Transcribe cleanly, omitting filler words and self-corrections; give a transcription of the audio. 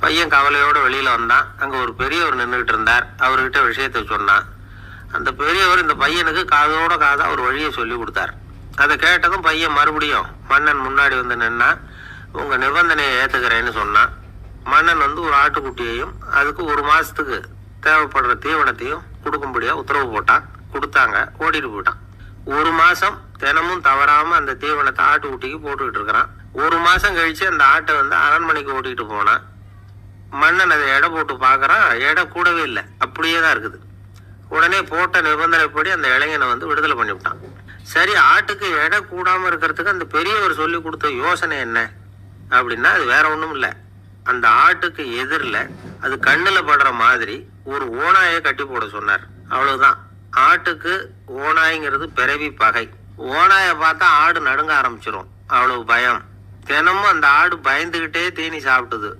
பையன் கவலையோட வெளியில வந்தான். அங்க ஒரு பெரியவர் நின்றுகிட்டு இருந்தார். அவர்கிட்ட விஷயத்த சொன்னான். அந்த பெரியவர் இந்த பையனுக்கு காதோட காதா ஒரு வழியை சொல்லி கொடுத்தார். அதை கேட்டதும் பையன் மறுபடியும் மன்னன் முன்னாடி வந்து நின்னா, உங்க நிபந்தனையை ஏத்துக்கிறேன்னு சொன்னான். மன்னன் வந்து ஒரு ஆட்டுக்குட்டியையும் அதுக்கு 1 மாசத்துக்கு தேவைப்படுற தீவனத்தையும் கொடுக்கும்படியா உத்தரவு போட்டான். கொடுத்தாங்க. ஓடிட்டு போயிட்டான். 1 மாசம் தினமும் தவறாம அந்த தீவனத்தை ஆட்டுக்குட்டிக்கு போட்டுக்கிட்டு இருக்கிறான். 1 மாசம் கழிச்சு அந்த ஆட்டை வந்து அரண்மனைக்கு ஓட்டிட்டு போனான். மன்னன் அதை எடை போட்டு பாக்குறான். எடை கூடவே இல்லை, அப்படியே தான் இருக்குது. உடனே போட்ட நிபந்தனைப்படி அந்த இளைஞனை வந்து விடுதலை பண்ணிவிட்டான். சரி, ஆட்டுக்கு எடை கூடாம இருக்கிறதுக்கு அந்த பெரியவர் சொல்லி கொடுத்த யோசனை என்ன அப்படின்னா, அது வேற ஒண்ணும் இல்லை. அந்த ஆட்டுக்கு எதிரில் அது கண்ணுல படுற மாதிரி ஒரு ஓநாயை கட்டி போட சொன்னார். அவ்வளவுதான். ஆட்டுக்கு ஓநாய்ங்கிறது பிறவி பகை. ஓநாயை பார்த்தா ஆடு நடுங்க ஆரம்பிச்சிரும். அவ்வளவு பயம். தினமும் அந்த ஆடு பயந்துகிட்டே தீனி சாப்பிட்டுது.